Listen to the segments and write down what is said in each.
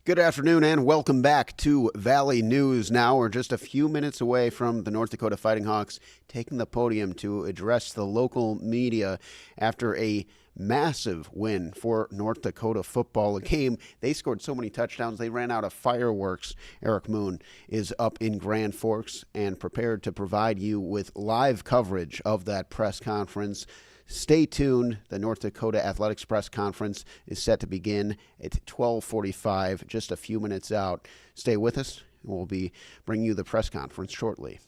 Good afternoon and welcome back to Valley News. Now we're just a few minutes away from the North Dakota Fighting Hawks taking the podium to address the local media after a massive win for North Dakota football. A game, they scored so many touchdowns, they ran out of fireworks. Eric Moon is up in Grand Forks and prepared to provide you with live coverage of that press conference. Stay tuned. The North Dakota Athletics press conference is set to begin at 12:45, just a few minutes out. Stay with us. We'll be bringing you the press conference shortly.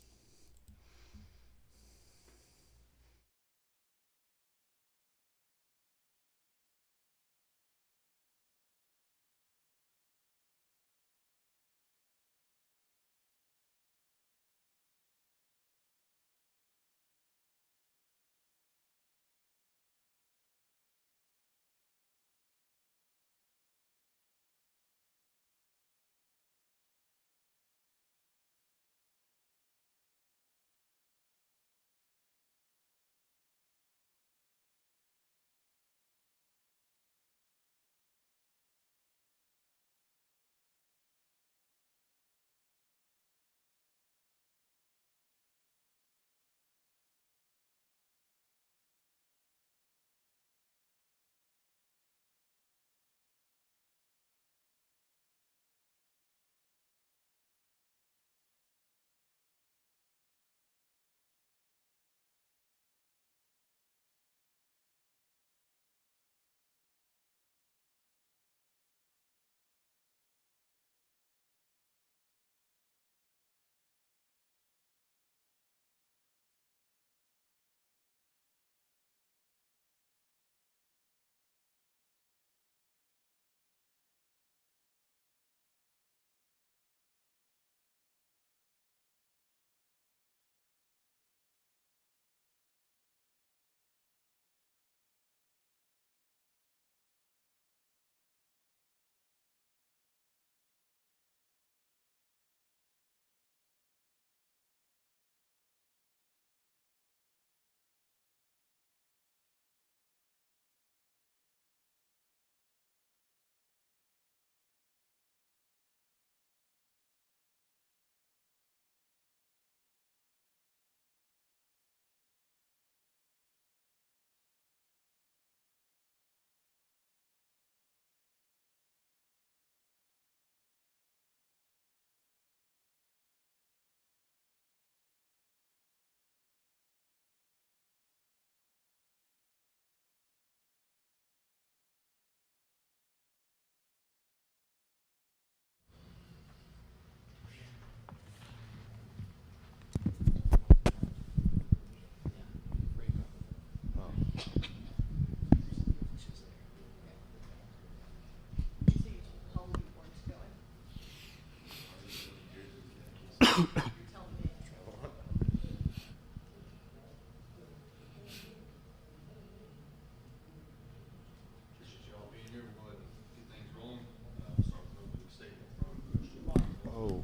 Oh,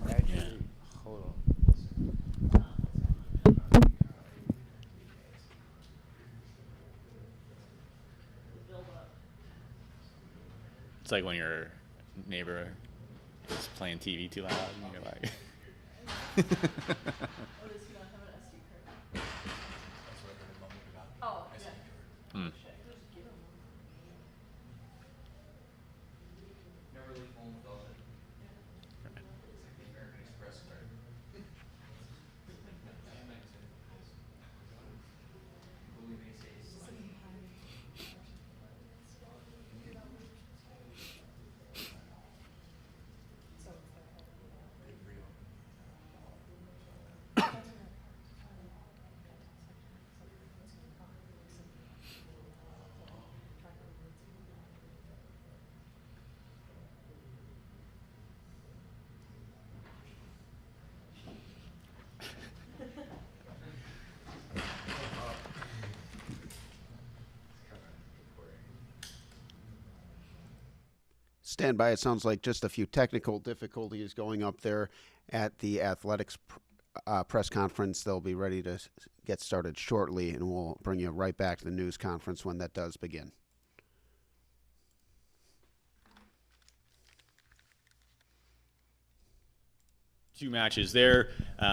actually, hold on. It's like when your neighbor is playing TV too loud and you're like, hmm. Stand by. It sounds like just a few technical difficulties going up there at the athletics press conference. They'll be ready to get started shortly, and we'll bring you right back to the news conference when that does begin. 2 matches there,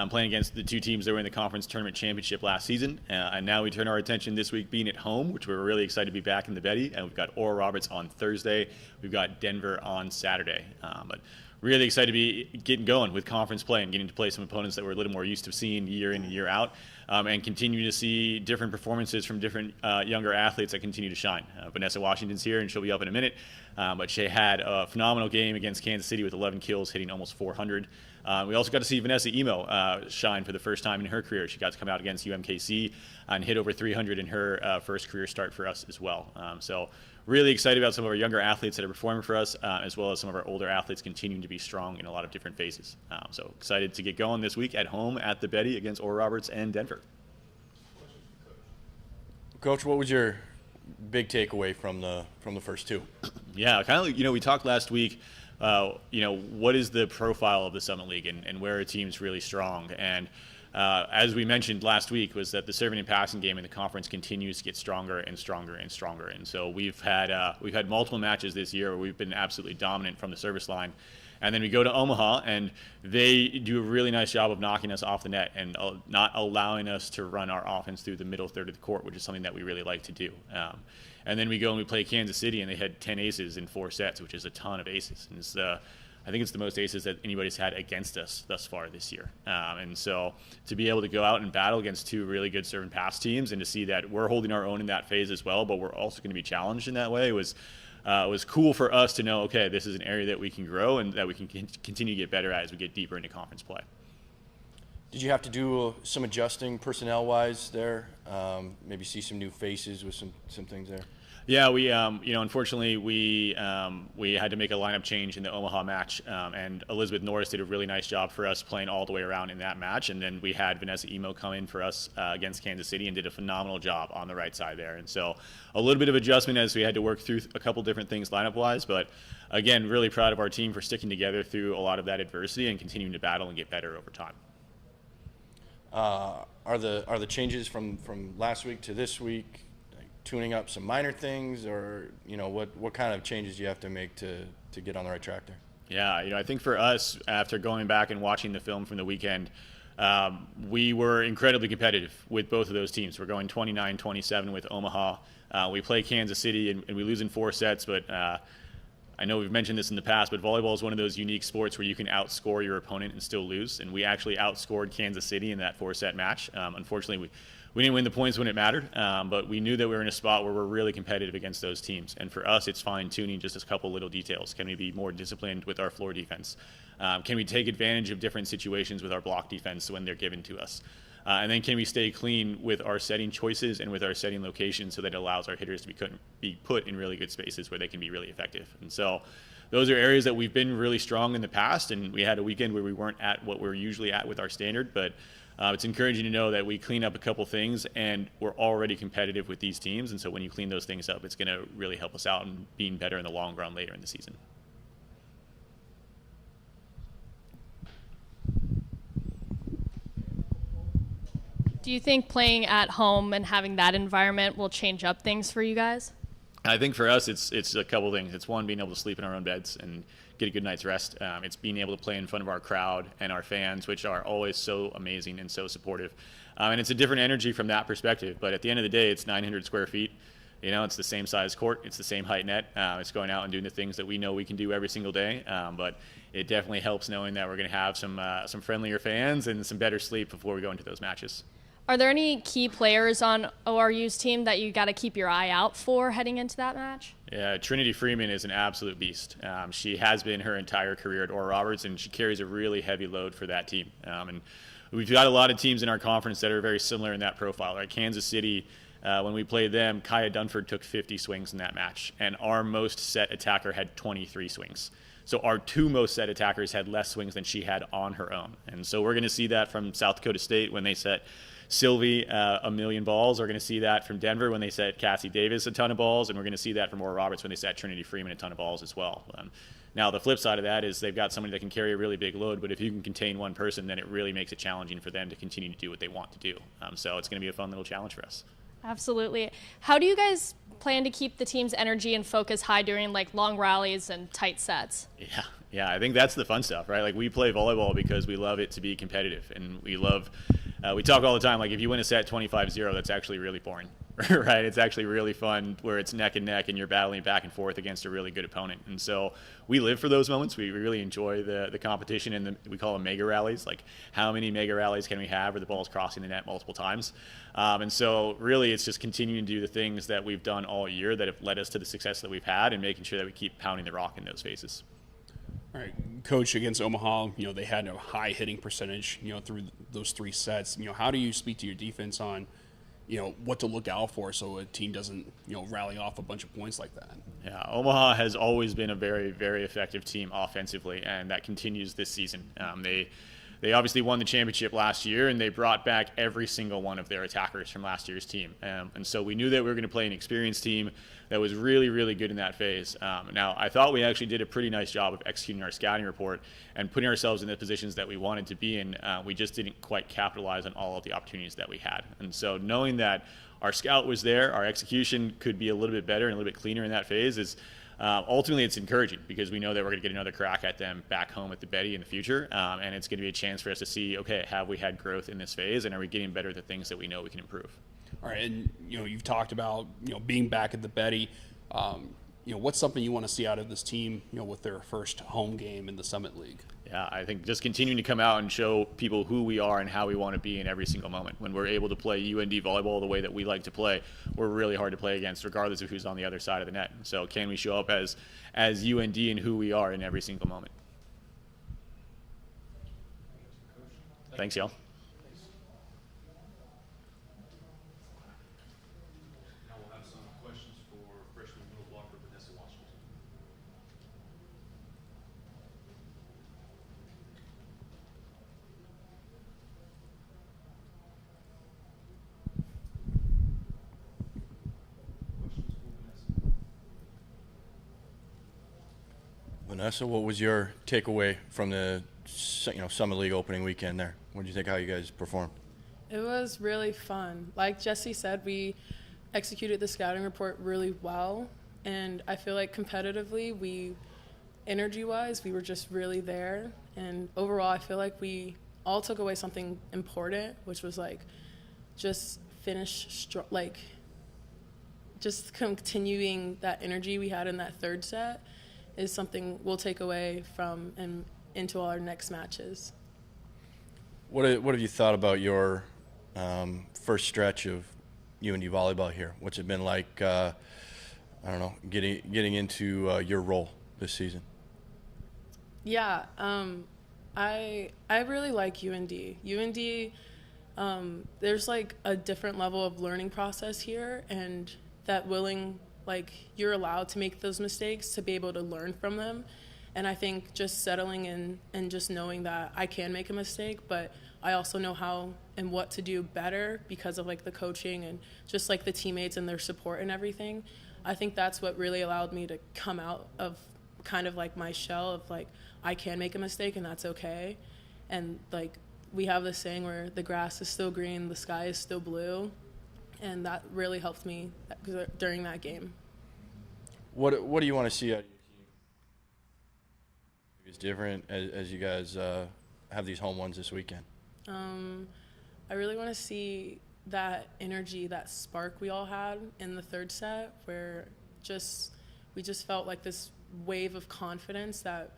playing against the 2 teams that were in the conference tournament championship last season. And now we turn our attention this week being at home, which we're really excited to be back in the Betty. And we've got Oral Roberts on Thursday. We've got Denver on Saturday. But really excited to be getting going with conference play and getting to play some opponents that we're a little more used to seeing year in and year out, and continue to see different performances from different younger athletes that continue to shine. Vanessa Washington's here, and she'll be up in a minute. But she had a phenomenal game against Kansas City with 11 kills, hitting almost 400. We also got to see Vanessa Emo shine for the first time in her career. She got to come out against UMKC and hit over 300 in her first career start for us as well. So really excited about some of our younger athletes that are performing for us, as well as some of our older athletes continuing to be strong in a lot of different phases. So excited to get going this week at home at the Betty against Oral Roberts and Denver. Coach, what was your big takeaway from the first 2? Yeah, kind of like, we talked last week, what is the profile of the Summit League and where are teams really strong? And as we mentioned last week, was that the serving and passing game in the conference continues to get stronger and stronger and stronger. And so we've had multiple matches this year where we've been absolutely dominant from the service line. And then we go to Omaha, and they do a really nice job of knocking us off the net and not allowing us to run our offense through the middle third of the court, which is something that we really like to do. And then we go and we play Kansas City, and they had 10 aces in 4 sets, which is a ton of aces. And I think it's the most aces that anybody's had against us thus far this year. And so to be able to go out and battle against 2 really good serve and pass teams, and to see that we're holding our own in that phase as well, but we're also going to be challenged in that way was cool for us to know, okay, this is an area that we can grow and that we can continue to get better at as we get deeper into conference play. Did you have to do some adjusting personnel-wise there? Maybe see some new faces with some things there? Yeah, we unfortunately we had to make a lineup change in the Omaha match, and Elizabeth Norris did a really nice job for us playing all the way around in that match. And then we had Vanessa Emo come in for us against Kansas City and did a phenomenal job on the right side there. And so a little bit of adjustment as we had to work through a couple different things lineup-wise, but again, really proud of our team for sticking together through a lot of that adversity and continuing to battle and get better over time. Are the changes from last week to this week tuning up some minor things, or what kind of changes do you have to make to get on the right track there? Yeah, I think for us, after going back and watching the film from the weekend, we were incredibly competitive with both of those teams. We're going 29-27 with Omaha. We play Kansas City and we lose in 4 sets, but I know we've mentioned this in the past, but volleyball is one of those unique sports where you can outscore your opponent and still lose, and we actually outscored Kansas City in that 4-set match. Unfortunately, we didn't win the points when it mattered, but we knew that we were in a spot where we're really competitive against those teams. And for us, it's fine-tuning just a couple little details. Can we be more disciplined with our floor defense? Can we take advantage of different situations with our block defense when they're given to us? And then can we stay clean with our setting choices and with our setting locations so that it allows our hitters to be put in really good spaces where they can be really effective? And so those are areas that we've been really strong in the past, and we had a weekend where we weren't at what we're usually at with our standard, but it's encouraging to know that we clean up a couple things and we're already competitive with these teams. And so when you clean those things up, it's going to really help us out in being better in the long run later in the season. Do you think playing at home and having that environment will change up things for you guys? I think for us, it's a couple things. It's one, being able to sleep in our own beds and get a good night's rest. It's being able to play in front of our crowd and our fans, which are always so amazing and so supportive. And it's a different energy from that perspective. But at the end of the day, it's 900 square feet. It's the same size court. It's the same height net. It's going out and doing the things that we know we can do every single day. But it definitely helps knowing that we're going to have some friendlier fans and some better sleep before we go into those matches. Are there any key players on ORU's team that you got to keep your eye out for heading into that match? Yeah, Trinity Freeman is an absolute beast. She has been her entire career at Oral Roberts, and she carries a really heavy load for that team. And we've got a lot of teams in our conference that are very similar in that profile. Like Kansas City, when we played them, Kaya Dunford took 50 swings in that match, and our most set attacker had 23 swings. So our 2 most set attackers had less swings than she had on her own. And so we're going to see that from South Dakota State when they set Sylvie a million balls. We're going to see that from Denver when they set Cassie Davis a ton of balls, and we're going to see that from Oral Roberts when they set Trinity Freeman a ton of balls as well. Now, the flip side of that is they've got somebody that can carry a really big load, but if you can contain one person, then it really makes it challenging for them to continue to do what they want to do. So it's going to be a fun little challenge for us. Absolutely. How do you guys plan to keep the team's energy and focus high during long rallies and tight sets? Yeah, I think that's the fun stuff, right? Like, we play volleyball because we love it to be competitive, and we love. We talk all the time, like, if you win a set 25-0, that's actually really boring, right? It's actually really fun where it's neck and neck and you're battling back and forth against a really good opponent. And so we live for those moments. We really enjoy the competition, and we call them mega rallies. Like, how many mega rallies can we have where the ball's crossing the net multiple times? And so really it's just continuing to do the things that we've done all year that have led us to the success that we've had, and making sure that we keep pounding the rock in those phases. All right, Coach, against Omaha, they had a high hitting percentage, through those 3 sets. How do you speak to your defense on, what to look out for so a team doesn't, rally off a bunch of points like that? Yeah, Omaha has always been a very, very effective team offensively, and that continues this season. They obviously won the championship last year, and they brought back every single one of their attackers from last year's team. And so we knew that we were going to play an experienced team that was really, really good in that phase. Now, I thought we actually did a pretty nice job of executing our scouting report and putting ourselves in the positions that we wanted to be in. We just didn't quite capitalize on all of the opportunities that we had. And so knowing that our scout was there, our execution could be a little bit better and a little bit cleaner in that phase is ultimately it's encouraging, because we know that we're going to get another crack at them back home at the Betty in the future, and it's going to be a chance for us to see, okay, have we had growth in this phase, and are we getting better at the things that we know we can improve? All right, and you've talked about being back at the Betty. What's something you want to see out of this team, with their first home game in the Summit League? Yeah, I think just continuing to come out and show people who we are and how we want to be in every single moment. When we're able to play UND volleyball the way that we like to play, we're really hard to play against, regardless of who's on the other side of the net. So can we show up as UND and who we are in every single moment? Thanks, y'all. Now we'll have some questions for freshman middle blocker Vanessa Washington. Vanessa, what was your takeaway from the Summit League opening weekend there? What did you think, how you guys performed? It was really fun. Like Jesse said, we executed the scouting report really well, and I feel like competitively, energy-wise, we were just really there. And overall, I feel like we all took away something important, which was just just continuing that energy we had in that third set is something we'll take away from and into all our next matches. What have you thought about your first stretch of UND volleyball here? What's it been like, getting into your role this season? Yeah, I really like UND. UND, there's a different level of learning process here, and that you're allowed to make those mistakes to be able to learn from them. And I think just settling in and just knowing that I can make a mistake, but I also know how and what to do better because of the coaching and just the teammates and their support and everything. I think that's what really allowed me to come out of kind of my shell of I can make a mistake and that's okay. And we have this saying where the grass is still green, the sky is still blue. And that really helped me during that game. What do you want to see out of your team? It's different as you guys have these home ones this weekend. I really want to see that energy, that spark we all had in the third set, where we just felt this wave of confidence that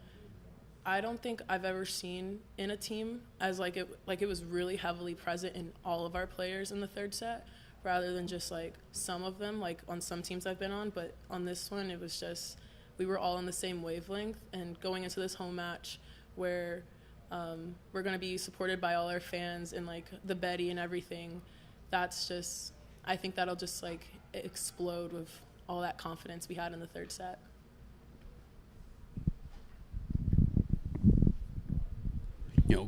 I don't think I've ever seen in a team, as it was really heavily present in all of our players in the third set, rather than just some of them, on some teams I've been on. But on this one, it was just we were all on the same wavelength. And going into this home match where we're going to be supported by all our fans and the Betty and everything, that's just, I think that'll just explode with all that confidence we had in the third set.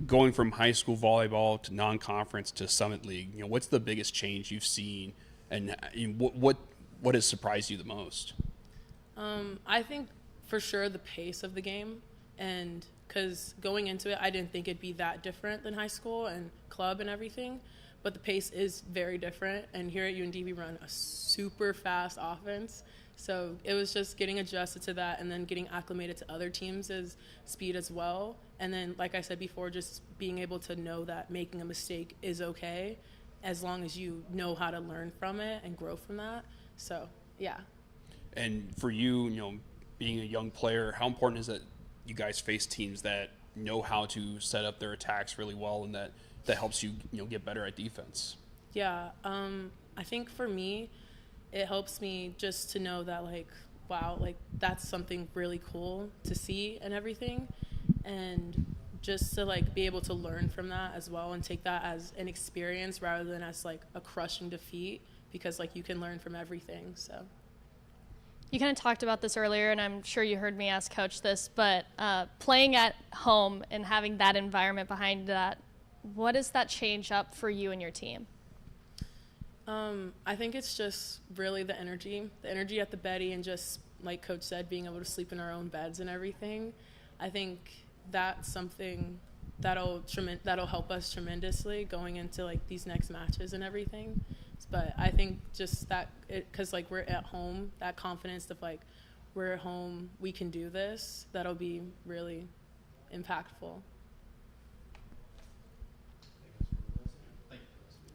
Going from high school volleyball to non-conference to Summit League, what's the biggest change you've seen, and what has surprised you the most? I think for sure the pace of the game, and because going into it, I didn't think it'd be that different than high school and club and everything, but the pace is very different. And here at UND, we run a super fast offense, So it was just getting adjusted to that and then getting acclimated to other teams' speed as well. And then, like I said before, just being able to know that making a mistake is okay as long as you know how to learn from it and grow from that. So, yeah. And for you, being a young player, how important is that you guys face teams that know how to set up their attacks really well, and that helps you, get better at defense? Yeah, I think for me, it helps me just to know that, like, wow, like, that's something really cool to see and everything. And just to, like, be able to learn from that as well and take that as an experience rather than as, like, a crushing defeat, because, like, you can learn from everything, so. You kind of talked about this earlier, and I'm sure you heard me ask Coach this, but playing at home and having that environment behind that, what does that change up for you and your team? I think it's just really the energy at the Betty, and just, like Coach said, being able to sleep in our own beds and everything. I think that's something that'll help us tremendously going into, like, these next matches and everything. But I think just that, because, like, we're at home, that confidence of, like, we're at home, we can do this, that'll be really impactful.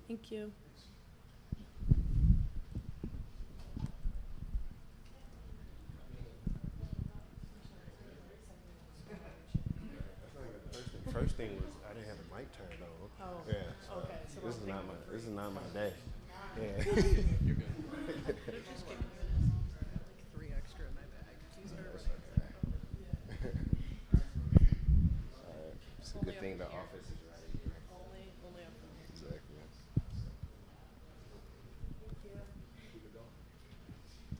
Thank you. First thing was I didn't have the mic turned on. Oh. Yeah. So Okay. So this is not my day. Yeah. You're good. Just give me like 3 extra in my bag. These are It's a good thing the office is right here. only up from here. Exactly.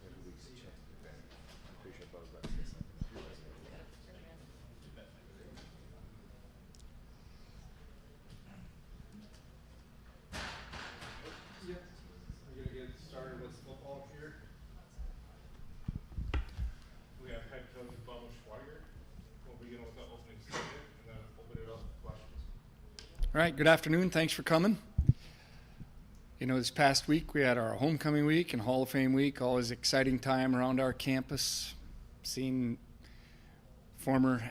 Every week's check. I'm pretty sure Buzz about to say something. Yeah. We're going to get started with football here. We have head coach Bubba Schweiger. We'll begin with the opening statement and then open it up for questions. All right, good afternoon. Thanks for coming. This past week we had our homecoming week and Hall of Fame week. Always exciting time around our campus, seeing former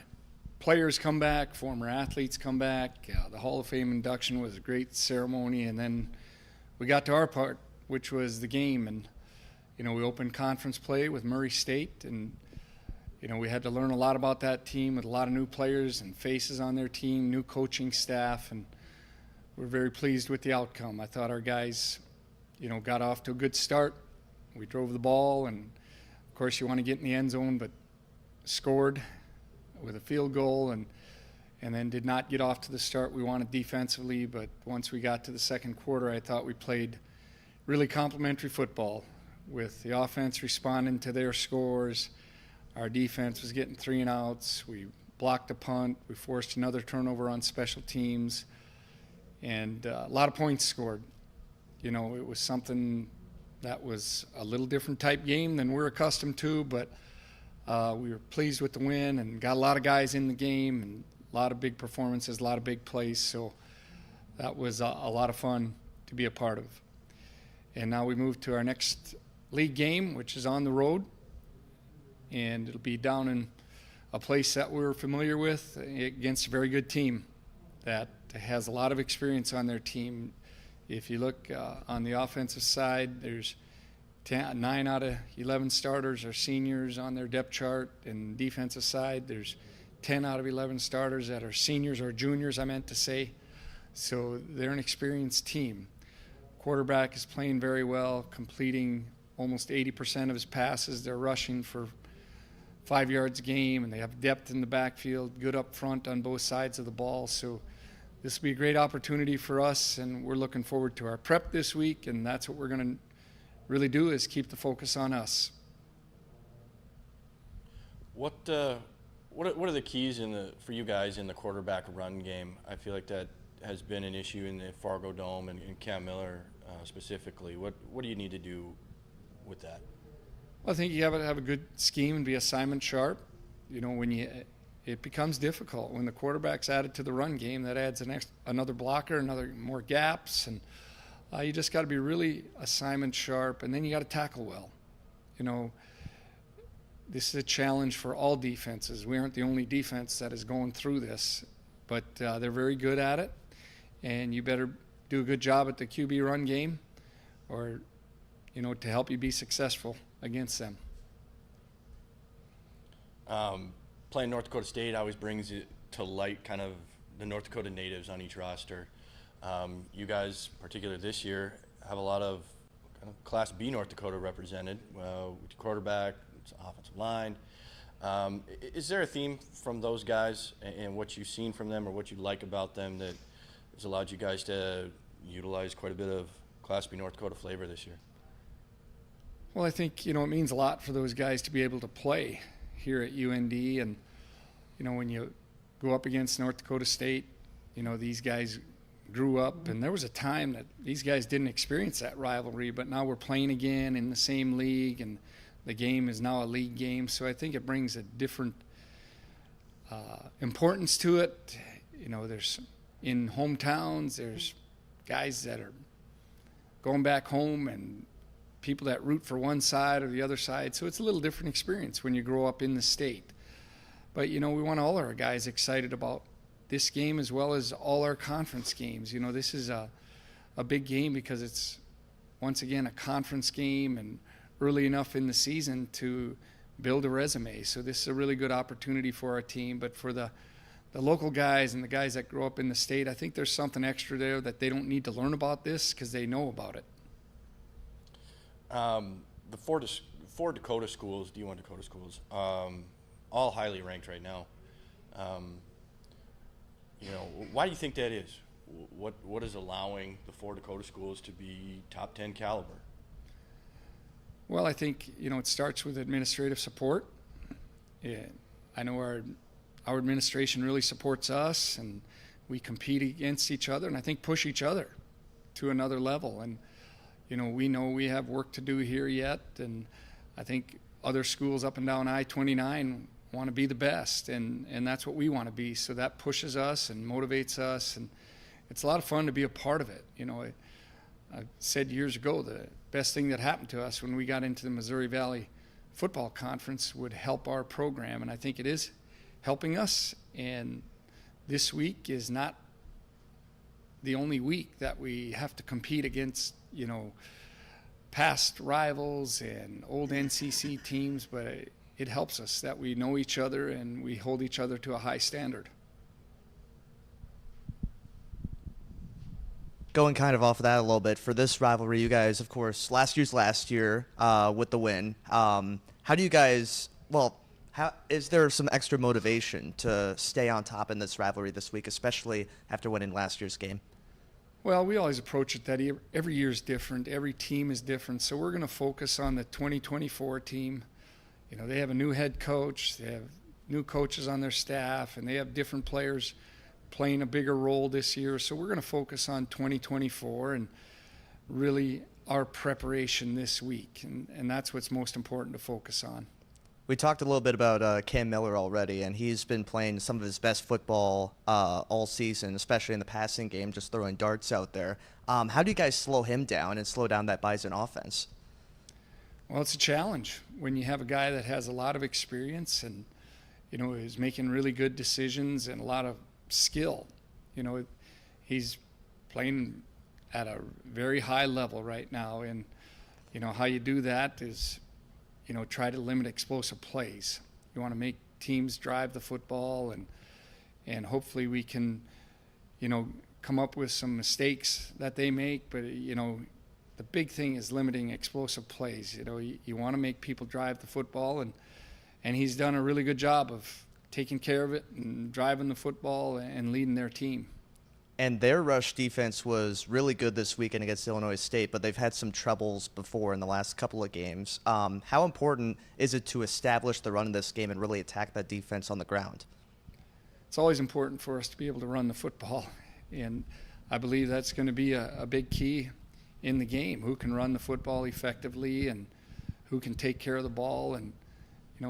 players come back, former athletes come back. The Hall of Fame induction was a great ceremony, and then we got to our part, which was the game. And we opened conference play with Murray State, and we had to learn a lot about that team with a lot of new players and faces on their team, new coaching staff, and we're very pleased with the outcome. I thought our guys, got off to a good start. We drove the ball, and of course you want to get in the end zone, but scored with a field goal, and then did not get off to the start we wanted defensively. But once we got to the second quarter, I thought we played really complimentary football, with the offense responding to their scores. Our defense was getting 3 and outs. We blocked a punt. We forced another turnover on special teams, and a lot of points scored. It was something that was a little different type game than we're accustomed to, but we were pleased with the win and got a lot of guys in the game and a lot of big performances, a lot of big plays. So that was a lot of fun to be a part of. And now we move to our next league game, which is on the road, and it'll be down in a place that we're familiar with against a very good team that has a lot of experience on their team. If you look on the offensive side, there's 9 out of 11 starters are seniors on their depth chart. And defensive side, there's 10 out of 11 starters that are seniors or juniors, I meant to say. So they're an experienced team. Quarterback is playing very well, completing almost 80% of his passes. They're rushing for 5 yards a game, and they have depth in the backfield, good up front on both sides of the ball. So this will be a great opportunity for us, and we're looking forward to our prep this week, and that's what we're going to really do, is keep the focus on us. What are the keys for you guys in the quarterback run game? I feel like that has been an issue in the Fargo Dome and Cam Miller specifically. What do you need to do with that? Well, I think you have to have a good scheme and be assignment sharp. It becomes difficult when the quarterback's added to the run game. That adds another blocker, more gaps, and you just got to be really assignment sharp, and then you got to tackle well. this is a challenge for all defenses. We aren't the only defense that is going through this, but they're very good at it, and you better do a good job at the QB run game or, to help you be successful against them. Playing North Dakota State always brings it to light kind of the North Dakota natives on each roster. You guys, particularly this year, have a lot of kind of Class B North Dakota represented, with quarterback, offensive line. Is there a theme from those guys and what you've seen from them or what you like about them that has allowed you guys to utilize quite a bit of Class B North Dakota flavor this year? Well, I think, it means a lot for those guys to be able to play here at UND. And, when you go up against North Dakota State, these guys grew up, and there was a time that these guys didn't experience that rivalry, but now we're playing again in the same league, and the game is now a league game. So I think it brings a different importance to it. There's in hometowns, there's guys that are going back home and people that root for one side or the other side. So it's a little different experience when you grow up in the state. But, we want all our guys excited about this game as well as all our conference games. This is a big game because it's, once again, a conference game and early enough in the season to build a resume. So this is a really good opportunity for our team. But for the local guys and the guys that grow up in the state, I think there's something extra there that they don't need to learn about this because they know about it. The four Dakota schools, D1 Dakota schools, all highly ranked right now. Why do you think that is? What is allowing the four Dakota schools to be top 10 caliber? Well, I think, it starts with administrative support. Yeah, I know our administration really supports us, and we compete against each other, and I think push each other to another level. And, we know we have work to do here yet, and I think other schools up and down I-29 want to be the best, and that's what we want to be. So that pushes us and motivates us, and it's a lot of fun to be a part of it. I said years ago the best thing that happened to us when we got into the Missouri Valley Football Conference would help our program, and I think it is helping us. And this week is not the only week that we have to compete against, past rivals and old NCC teams, but it helps us that we know each other and we hold each other to a high standard. Going kind of off of that a little bit, for this rivalry, you guys, of course, last year with the win. How do you guys, is there some extra motivation to stay on top in this rivalry this week, especially after winning last year's game? Well, we always approach it that every year is different. Every team is different. So we're going to focus on the 2024 team. They have a new head coach. They have new coaches on their staff, and they have different players playing a bigger role this year. So we're going to focus on 2024 and really our preparation this week. And that's what's most important to focus on. We talked a little bit about Cam Miller already, and he's been playing some of his best football all season, especially in the passing game, just throwing darts out there. How do you guys slow him down and slow down that Bison offense? Well, it's a challenge when you have a guy that has a lot of experience and, is making really good decisions and a lot of skill. He's playing at a very high level right now, and, how you do that is try to limit explosive plays. You want to make teams drive the football, and hopefully we can, come up with some mistakes that they make. But, the big thing is limiting explosive plays. You want to make people drive the football, and he's done a really good job of taking care of it and driving the football and leading their team. And their rush defense was really good this weekend against Illinois State, but they've had some troubles before in the last couple of games. How important is it to establish the run in this game and really attack that defense on the ground? It's always important for us to be able to run the football, and I believe that's going to be a big key in the game. Who can run the football effectively and who can take care of the ball and,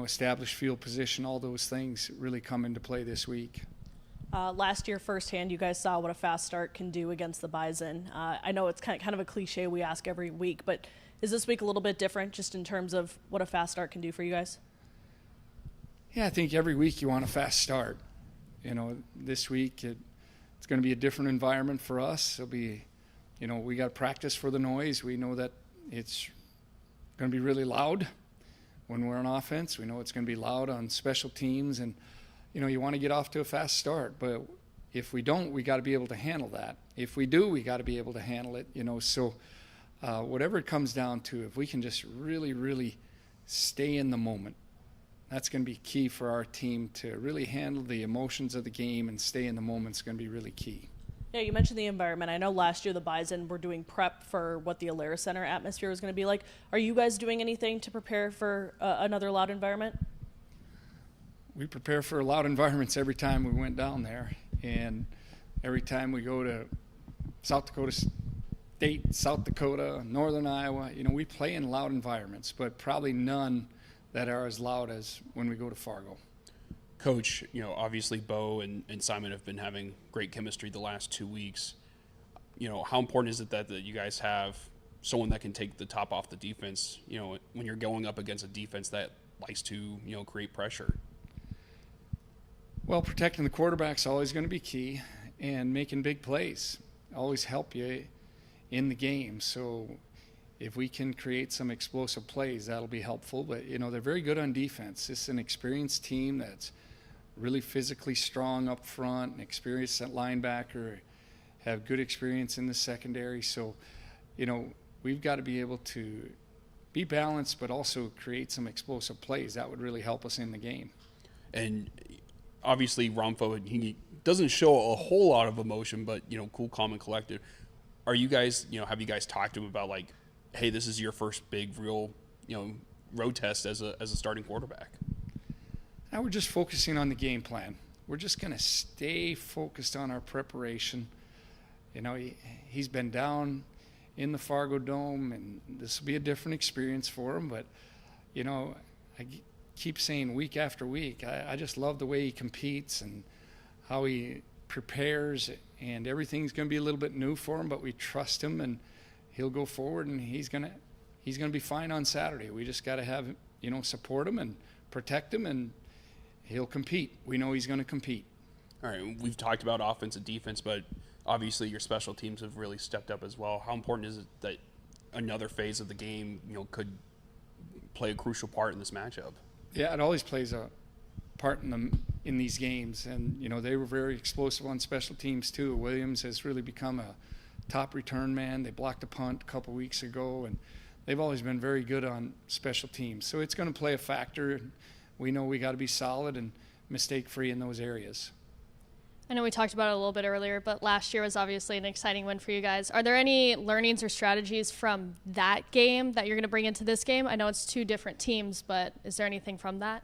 establish field position. All those things really come into play this week. Last year firsthand, you guys saw what a fast start can do against the Bison. I know it's kind of a cliche we ask every week, but is this week a little bit different just in terms of what a fast start can do for you guys? Yeah, I think every week you want a fast start. This week it's going to be a different environment for us. It'll be, we got to practice for the noise. We know that it's going to be really loud when we're on offense. We know it's going to be loud on special teams, and you want to get off to a fast start. But if we don't, we got to be able to handle that. If we do, we got to be able to handle it. So whatever it comes down to, if we can just really, really stay in the moment, that's going to be key for our team to really handle the emotions of the game and stay in the moment. Is going to be really key. Yeah, you mentioned the environment. I know last year the Bison were doing prep for what the Alaris Center atmosphere was going to be like. Are you guys doing anything to prepare for another loud environment? We prepare for loud environments every time we went down there, and every time we go to South Dakota State, South Dakota, Northern Iowa, we play in loud environments, but probably none that are as loud as when we go to Fargo. Coach, obviously Bo and Simon have been having great chemistry the last 2 weeks. How important is it that you guys have someone that can take the top off the defense, when you're going up against a defense that likes to, create pressure? Well, protecting the quarterback's always going to be key, and making big plays always help you in the game. So if we can create some explosive plays, that'll be helpful. But, they're very good on defense. This is an experienced team that's really physically strong up front, an experienced linebacker, have good experience in the secondary. So, we've got to be able to be balanced but also create some explosive plays. That would really help us in the game. And obviously Romfo, he doesn't show a whole lot of emotion, but, cool, calm, and collected. Are you guys, have you guys talked to him about, like, hey, this is your first big real, road test as a starting quarterback? Now we're just focusing on the game plan. We're just going to stay focused on our preparation. He's been down in the Fargo Dome, and this will be a different experience for him. But, I keep saying week after week, I just love the way he competes and how he prepares, and everything's going to be a little bit new for him, but we trust him, and he'll go forward, and he's going to be fine on Saturday. We just got to have, support him and protect him, and he'll compete. We know he's going to compete. All right, we've talked about offense and defense, but obviously your special teams have really stepped up as well. How important is it that another phase of the game, could play a crucial part in this matchup? Yeah, it always plays a part in these games, and they were very explosive on special teams too. Williams has really become a top return man. They blocked a punt a couple weeks ago, and they've always been very good on special teams. So it's going to play a factor. We know we got to be solid and mistake-free in those areas. I know we talked about it a little bit earlier, but last year was obviously an exciting win for you guys. Are there any learnings or strategies from that game that you're going to bring into this game? I know it's two different teams, but is there anything from that?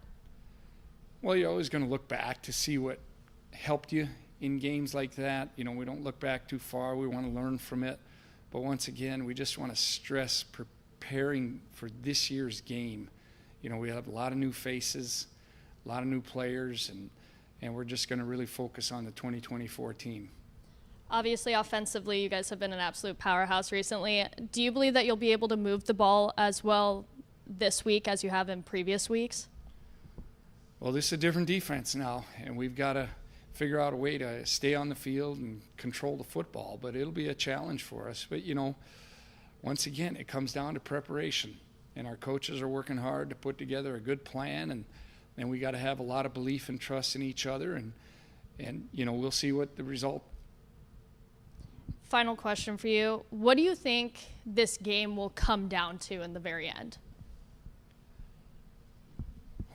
Well, you're always going to look back to see what helped you in games like that. We don't look back too far. We want to learn from it. But once again, we just want to stress preparing for this year's game. We have a lot of new faces, a lot of new players, and we're just going to really focus on the 2024 team. Obviously, offensively, you guys have been an absolute powerhouse recently. Do you believe that you'll be able to move the ball as well this week as you have in previous weeks? Well, this is a different defense now, and we've got to figure out a way to stay on the field and control the football. But it'll be a challenge for us. But, once again, it comes down to preparation. And our coaches are working hard to put together a good plan, and we got to have a lot of belief and trust in each other, and we'll see what the result. Final question for you. What do you think this game will come down to in the very end?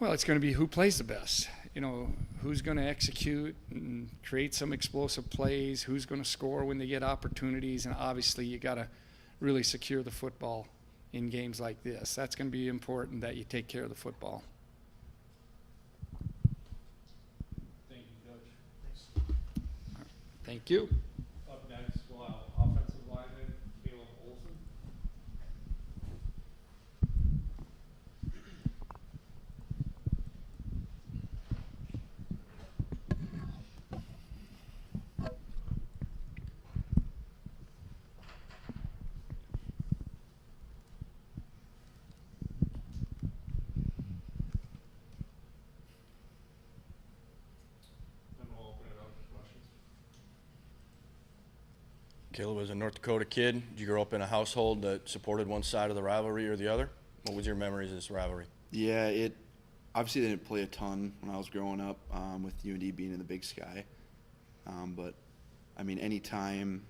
Well, it's going to be who plays the best. Who's going to execute and create some explosive plays, who's going to score when they get opportunities, and obviously you got to really secure the football in games like this. That's going to be important that you take care of the football. Thank you, Coach. Thank you. Up next, we'll have offensive lineman Caleb Olson. Caleb was a North Dakota kid. Did you grow up in a household that supported one side of the rivalry or the other? What was your memories of this rivalry? Yeah, obviously they didn't play a ton when I was growing up with UND being in the Big Sky. But, I mean, anytime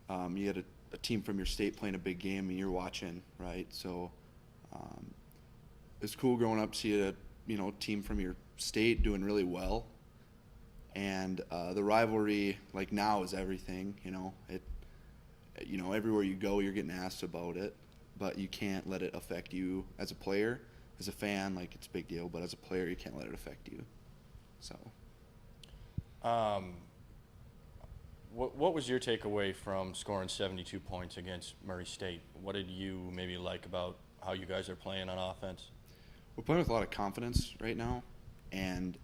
you had a team from your state playing a big game and you're watching, right? So it's cool growing up to see a team from your state doing really well. And the rivalry, like now, is everything. Everywhere you go, you're getting asked about it, but you can't let it affect you as a player. As a fan, like, it's a big deal, but as a player, you can't let it affect you. So, what was your takeaway from scoring 72 points against Murray State? What did you maybe like about how you guys are playing on offense? we're playing with a lot of confidence right now, and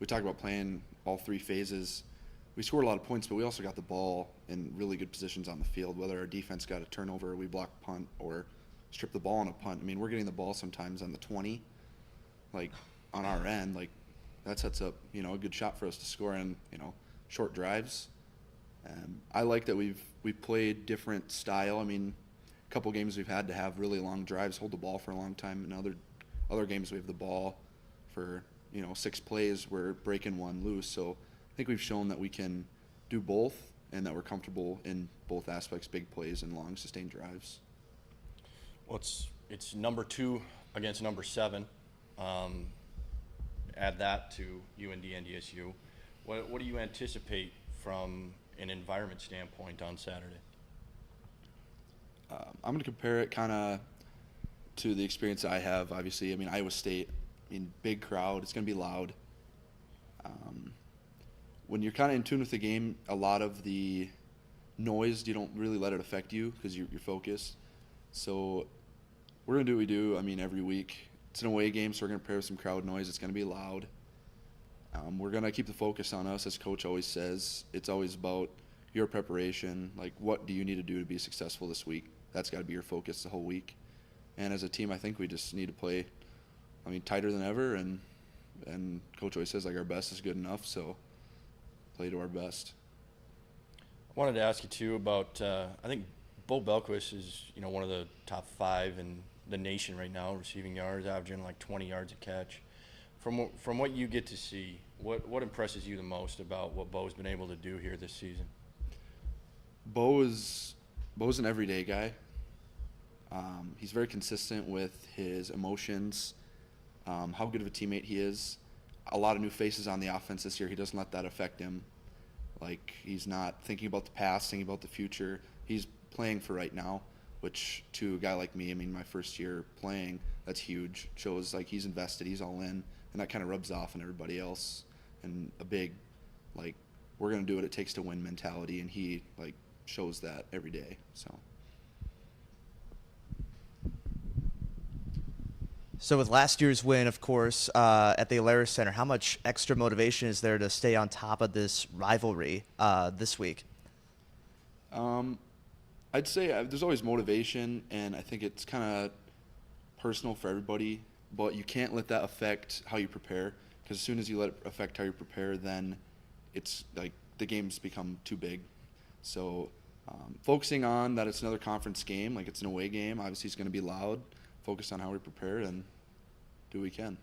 we talk about playing all three phases. We scored a lot of points, but we also got the ball in really good positions on the field, whether our defense got a turnover, we blocked punt, or stripped the ball on a punt. I mean, we're getting the ball sometimes on the 20, like on our end. Like, that sets up, a good shot for us to score in, short drives. I like that we've played different style. I mean, a couple games we've had to have really long drives, hold the ball for a long time, and other games we have the ball for 6 plays, we're breaking one loose. So I think we've shown that we can do both and that we're comfortable in both aspects, big plays and long sustained drives. Well, it's number 2 against number 7. Add that to UND NDSU. What do you anticipate from an environment standpoint on Saturday? I'm going to compare it kind of to the experience I have. Obviously, Iowa State, big crowd. It's going to be loud. When you're kind of in tune with the game, a lot of the noise, you don't really let it affect you because you're focused. So we're going to do what we do, every week. It's an away game, so we're going to prepare with some crowd noise. It's going to be loud. We're going to keep the focus on us, as Coach always says. It's always about your preparation. Like, what do you need to do to be successful this week? That's got to be your focus the whole week. And as a team, I think we just need to play, tighter than ever. And Coach always says, our best is good enough, so play to our best. I wanted to ask you, too, about I think Bo Belquist is, one of the top 5 in the nation right now, receiving yards, averaging like 20 yards a catch. From what you get to see, what impresses you the most about what Bo's been able to do here this season? Bo's an everyday guy. He's very consistent with his emotions, how good of a teammate he is. A lot of new faces on the offense this year. He doesn't let that affect him. Like, he's not thinking about the past, thinking about the future. He's playing for right now, which to a guy like me, my first year playing, that's huge. Shows he's invested, he's all in, and that kind of rubs off on everybody else. And a big, we're going to do what it takes to win mentality, and he shows that every day. So with last year's win, of course, at the Alaris Center, how much extra motivation is there to stay on top of this rivalry this week? I'd say there's always motivation, and I think it's kind of personal for everybody, but you can't let that affect how you prepare, because as soon as you let it affect how you prepare, then it's the games become too big. So focusing on that it's another conference game, it's an away game, obviously it's going to be loud. Focus on how we prepare and do what we can.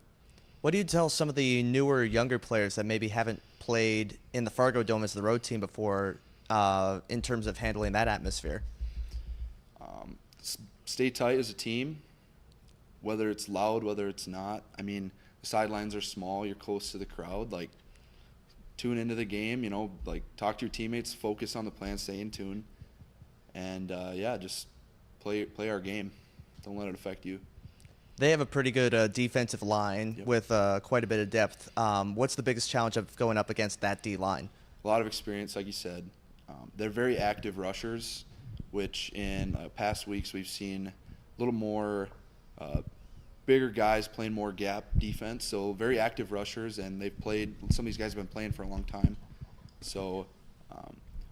What do you tell some of the newer, younger players that maybe haven't played in the Fargo Dome as the road team before in terms of handling that atmosphere? Stay tight as a team, whether it's loud, whether it's not. The sidelines are small. You're close to the crowd. Tune into the game, talk to your teammates, focus on the plan, stay in tune. And, just play our game. Don't let it affect you. They have a pretty good defensive line with quite a bit of depth. What's the biggest challenge of going up against that D-line? A lot of experience, like you said. They're very active rushers, which in past weeks we've seen a little more bigger guys playing more gap defense. So very active rushers, and some of these guys have been playing for a long time. So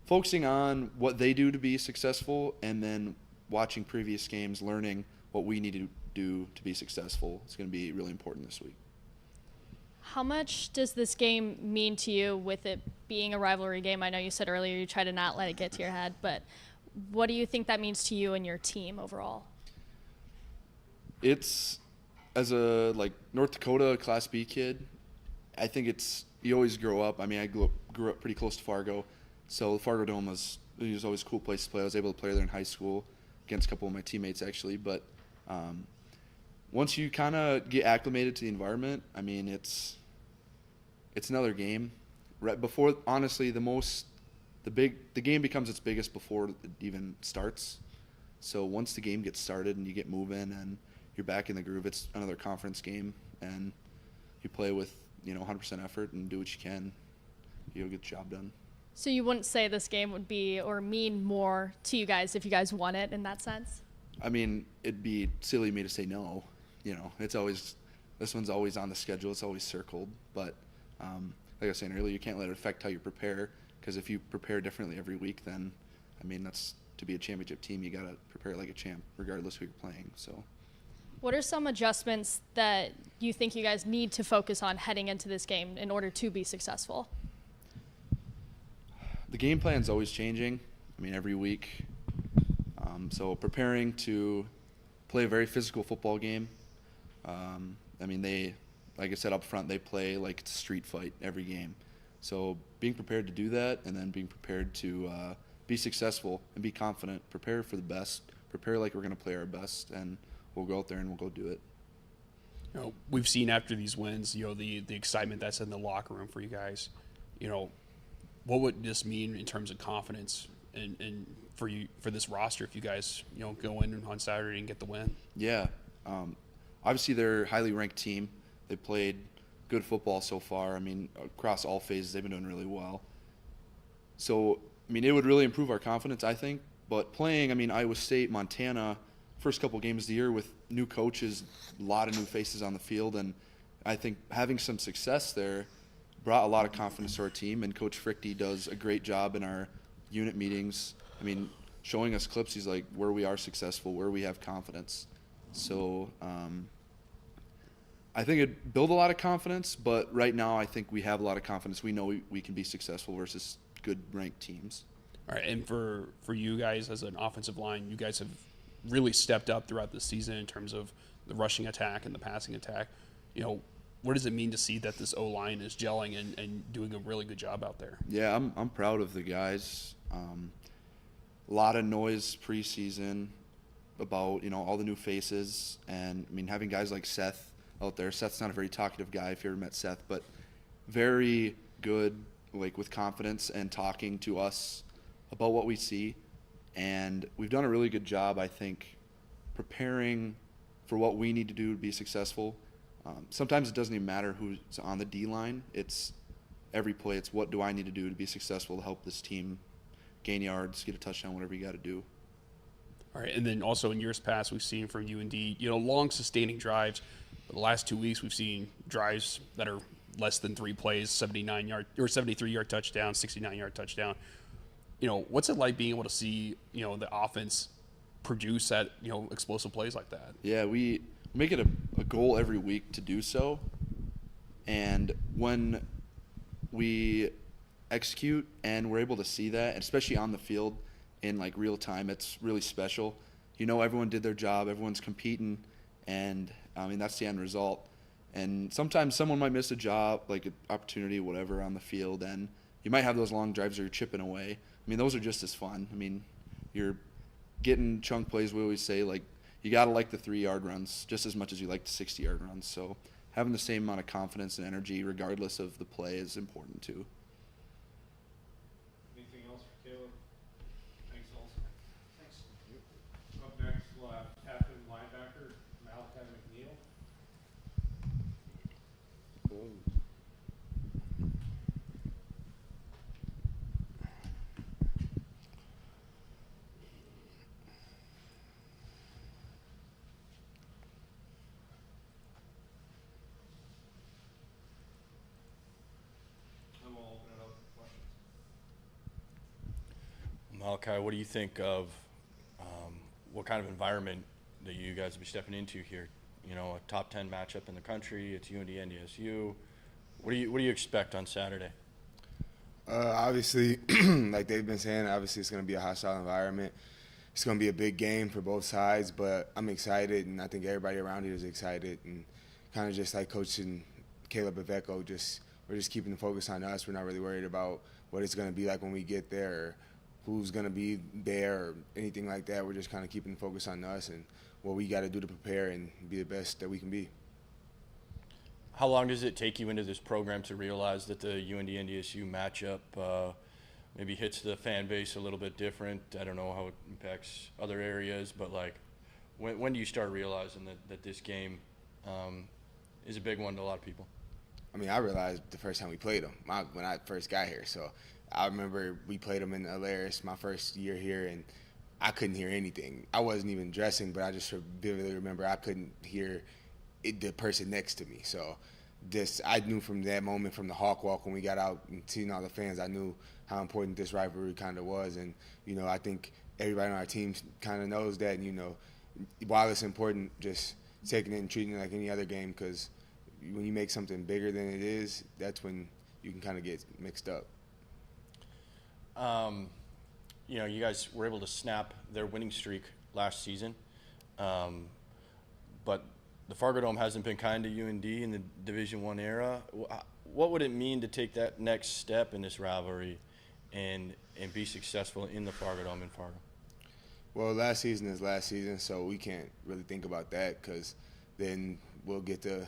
focusing on what they do to be successful, and then watching previous games, learning what we need to do to be successful. It's going to be really important this week. How much does this game mean to you with it being a rivalry game? I know you said earlier you try to not let it get to your head, but what do you think that means to you and your team overall? It's, as a North Dakota Class B kid, I think you always grow up. I mean, I grew up pretty close to Fargo, so Fargo Dome was always a cool place to play. I was able to play there in high school against a couple of my teammates actually, but once you kind of get acclimated to the environment, I mean, it's another game. Right before, honestly, the game becomes its biggest before it even starts. So once the game gets started and you get moving and you're back in the groove, it's another conference game, and you play with 100% effort and do what you can. You'll get the job done. So you wouldn't say this game would be or mean more to you guys if you guys won it in that sense? I mean, it'd be silly of me to say no. It's always, this one's always on the schedule. It's always circled. But like I was saying earlier, you can't let it affect how you prepare, because if you prepare differently every week, then, I mean, that's to be a championship team, you got to prepare like a champ regardless who you're playing. So. What are some adjustments that you think you guys need to focus on heading into this game in order to be successful? The game plan's always changing. I mean, every week. So preparing to play a very physical football game. I mean, like I said up front, they play like it's a street fight every game. So being prepared to do that, and then being prepared to be successful and be confident, prepare for the best, prepare like we're going to play our best, and we'll go out there and we'll go do it. We've seen after these wins, the excitement that's in the locker room for you guys. What would this mean in terms of confidence and for this roster if you guys go in on Saturday and get the win? Yeah, obviously they're a highly ranked team. They played good football so far. I mean, across all phases, they've been doing really well. So, I mean, it would really improve our confidence, I think. But playing, I mean, Iowa State, Montana, first couple games of the year with new coaches, a lot of new faces on the field, and I think having some success there brought a lot of confidence to our team, and Coach Frichte does a great job in our unit meetings. I mean, showing us clips, he's like, where we are successful, where we have confidence. So I think it built a lot of confidence, but right now I think we have a lot of confidence. We know we can be successful versus good ranked teams. All right, and for you guys as an offensive line, you guys have really stepped up throughout the season in terms of the rushing attack and the passing attack. What does it mean to see that this O-line is gelling and doing a really good job out there? Yeah, I'm proud of the guys. A lot of noise preseason about, all the new faces. And, I mean, having guys like Seth out there. Seth's not a very talkative guy if you ever met Seth, but very good, with confidence and talking to us about what we see. And we've done a really good job, I think, preparing for what we need to do to be successful. Sometimes it doesn't even matter who's on the D-line. It's every play. It's what do I need to do to be successful to help this team gain yards, get a touchdown, whatever you got to do. All right, and then also in years past, we've seen from UND, long sustaining drives. But the last 2 weeks, we've seen drives that are less than 3 plays, 79-yard or 73-yard touchdown, 69-yard touchdown. What's it like being able to see, the offense produce that, explosive plays like that? Yeah, we make it a goal every week to do so. And when we execute and we're able to see that, especially on the field in real time, it's really special. Everyone did their job, everyone's competing, and I mean, that's the end result. And sometimes someone might miss a job, like an opportunity, whatever, on the field, and you might have those long drives where you're chipping away. I mean, those are just as fun. I mean, you're getting chunk plays. We always say, you got to like the 3-yard runs just as much as you like the 60-yard runs. So having the same amount of confidence and energy regardless of the play is important too. Anything else for Caleb? Thanks, Olsen. Thanks. Up next, we'll have captain linebacker Malachi McNeil. Malachi, what do you think of what kind of environment that you guys will be stepping into here? A top 10 matchup in the country. It's UND NDSU. What do you expect on Saturday? Obviously, like they've been saying, obviously it's going to be a hostile environment. It's going to be a big game for both sides, but I'm excited, and I think everybody around here is excited. And kind of just like Coach and Caleb Iveco, we're just keeping the focus on us. We're not really worried about what it's going to be like when we get there or who's going to be there or anything like that. We're just kind of keeping the focus on us and what we got to do to prepare and be the best that we can be. How long does it take you into this program to realize that the UND-NDSU matchup maybe hits the fan base a little bit different? I don't know how it impacts other areas, but like, when do you start realizing that this game is a big one to a lot of people? I mean, I realized the first time we played them when I first got here. So I remember we played them in Alaris my first year here, and I couldn't hear anything. I wasn't even dressing, but I just vividly remember I couldn't hear the person next to me. So I knew from that moment, from the Hawk Walk when we got out and seeing all the fans, I knew how important this rivalry kind of was. And, I think everybody on our team kind of knows that. And, while it's important, just taking it and treating it like any other game, because when you make something bigger than it is, that's when you can kind of get mixed up. You guys were able to snap their winning streak last season, but the Fargo Dome hasn't been kind to UND in the Division I era. What would it mean to take that next step in this rivalry and be successful in the Fargo Dome in Fargo? Well, last season is last season, so we can't really think about that, because then we'll get to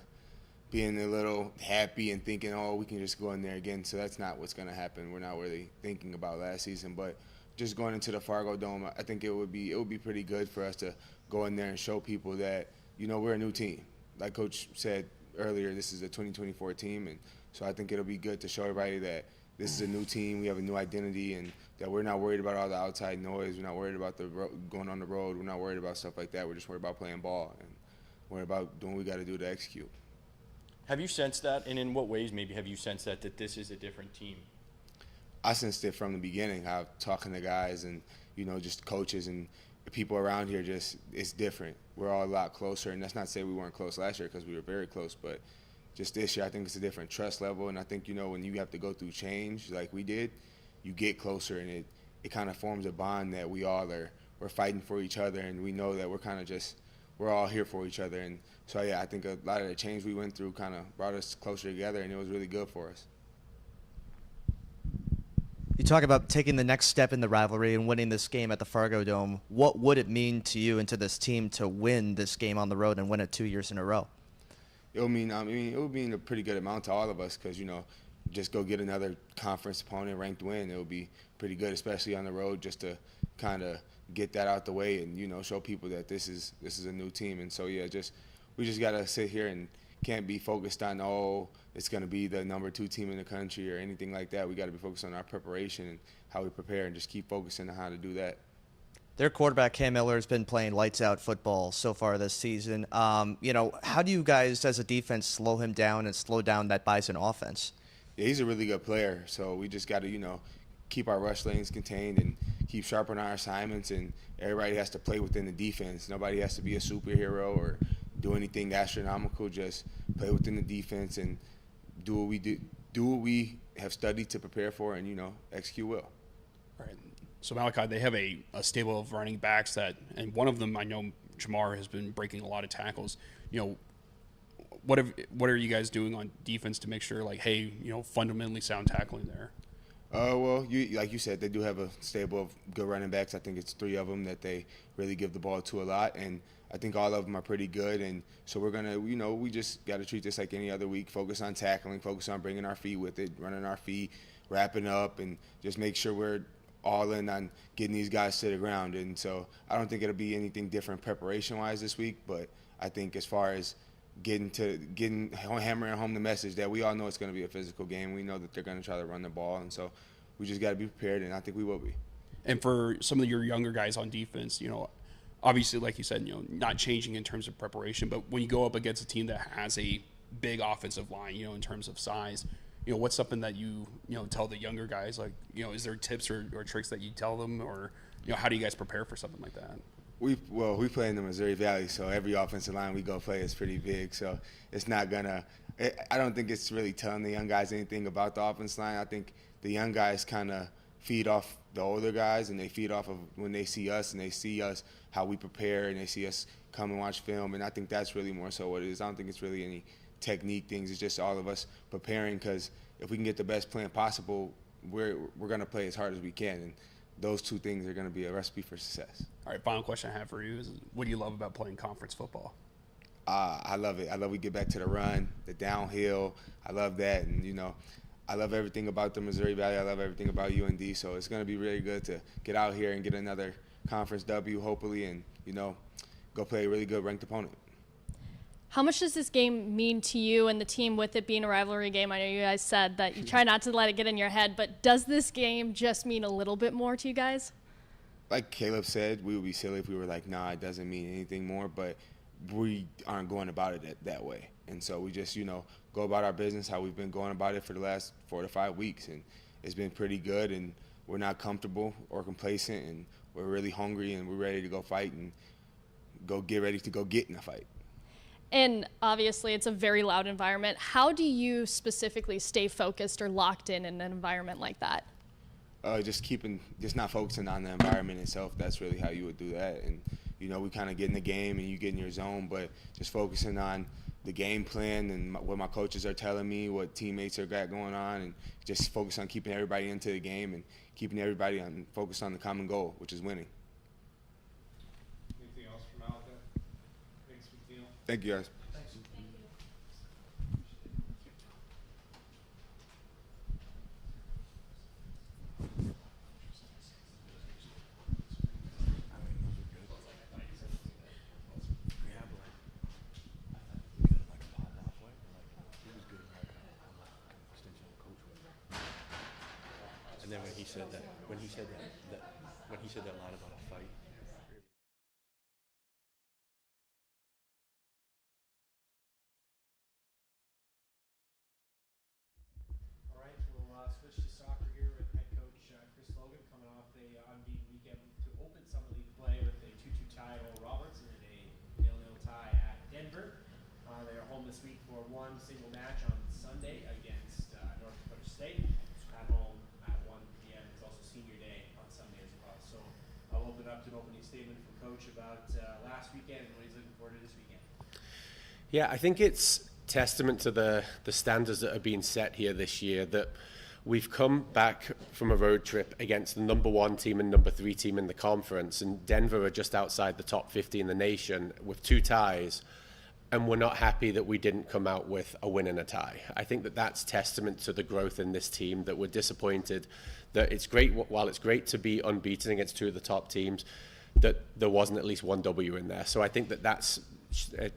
being a little happy and thinking, oh, we can just go in there again. So that's not what's going to happen. We're not really thinking about last season, but just going into the Fargo Dome, I think it would be pretty good for us to go in there and show people that, we're a new team. Like Coach said earlier, this is a 2024 team, and so I think it'll be good to show everybody that this is a new team, we have a new identity, and that we're not worried about all the outside noise, we're not worried about going on the road, we're not worried about stuff like that, we're just worried about playing ball and worried about doing what we got to do to execute. Have you sensed that, and in what ways maybe have you sensed that this is a different team? I sensed it from the beginning, how talking to guys and, just coaches and the people around here, it's different. We're all a lot closer, and that's not to say we weren't close last year, because we were very close, but just this year I think it's a different trust level, and I think, when you have to go through change like we did, you get closer, and it kind of forms a bond that we're fighting for each other, and we know that we're all here for each other. And so, yeah, I think a lot of the change we went through kind of brought us closer together, and it was really good for us. You talk about taking the next step in the rivalry and winning this game at the Fargo Dome. What would it mean to you and to this team to win this game on the road and win it 2 years in a row? It would mean a pretty good amount to all of us, because, just go get another conference opponent ranked win. It would be pretty good, especially on the road, just to kind of get that out the way and, show people that this is a new team. And so, yeah, we just got to sit here and can't be focused on, it's going to be the number 2 team in the country or anything like that. We got to be focused on our preparation and how we prepare, and just keep focusing on how to do that. Their quarterback, Cam Miller, has been playing lights-out football so far this season. How do you guys as a defense slow him down and slow down that Bison offense? Yeah, he's a really good player, so we just got to, keep our rush lanes contained and keep sharpening our assignments, and everybody has to play within the defense. Nobody has to be a superhero or do anything astronomical. Just play within the defense and do what we have studied to prepare for, and, execute well. Right. So Malachi, they have a stable of running backs and one of them, I know Jamar, has been breaking a lot of tackles. What are you guys doing on defense to make sure, fundamentally sound tackling there? Well, like you said, they do have a stable of good running backs. I think it's 3 of them that they really give the ball to a lot, and I think all of them are pretty good. And so we're gonna, we just got to treat this like any other week. Focus on tackling, focus on bringing our feet with it, running our feet, wrapping up, and just make sure we're all in on getting these guys to the ground. And so I don't think it'll be anything different preparation-wise this week, but I think as far as hammering home the message that we all know it's going to be a physical game. We know that they're going to try to run the ball, and so we just got to be prepared, and I think we will be. And for some of your younger guys on defense, obviously, like you said, not changing in terms of preparation, but when you go up against a team that has a big offensive line, in terms of size, what's something that you tell the younger guys? Like, is there tips or tricks that you tell them, or how do you guys prepare for something like that? We play in the Missouri Valley, so every offensive line we go play is pretty big. So it's not gonna. I don't think it's really telling the young guys anything about the offense line. I think the young guys kind of feed off the older guys, and they feed off of when they see us and they see us, how we prepare, and they see us come and watch film. And I think that's really more so what it is. I don't think it's really any technique things. It's just all of us preparing, because if we can get the best plan possible, we're going to play as hard as we can. And those two things are going to be a recipe for success. All right, final question I have for you is, what do you love about playing conference football? I love it. I love we get back to the run, the downhill. I love that. And, you know, I love everything about the Missouri Valley. I love everything about UND. So it's going to be really good to get out here and get another conference W, hopefully, and, you know, go play a really good ranked opponent. How much does this game mean to you and the team, with it being a rivalry game? I know you guys said that you try not to let it get in your head, but does this game just mean a little bit more to you guys? Like Caleb said, we would be silly if we were like, nah, it doesn't mean anything more, but we aren't going about it that way. And so we just, you know, go about our business how we've been going about it for the last 4 to 5 weeks. And it's been pretty good, and we're not comfortable or complacent, and we're really hungry, and we're ready to go fight and go get ready to go get in a fight. And obviously it's a very loud environment. How do you specifically stay focused or locked in an environment like that? Just not focusing on the environment itself. That's really how you would do that. And, you know, we kind of get in the game and you get in your zone, but just focusing on the game plan and what my coaches are telling me, what teammates are got going on, and just focus on keeping everybody into the game and keeping everybody focused on the common goal, which is winning. Anything else from out there? Thanks, McNeil. Thank you, guys. And then when he said that line about a fight. All right, we'll switch to soccer here with head coach Chris Logan, coming off a unbeaten weekend to open summer league play with a 2-2 tie at Oral Roberts and a 0-0 tie at Denver. They are home this week for one single match on Sunday against North Dakota State at home at 1 p.m. It's also senior day on Sunday as well. So I'll open up to an opening statement from Coach about last weekend and what he's looking forward to this weekend. Yeah, I think it's testament to the standards that are being set here this year, that we've come back from a road trip against the number 1 team and number 3 team in the conference, and Denver are just outside the top 50 in the nation with 2 ties, and we're not happy that we didn't come out with a win and a tie. I think that that's testament to the growth in this team, that we're disappointed that it's great, while it's great to be unbeaten against 2 of the top teams, that there wasn't at least 1 W in there. So I think that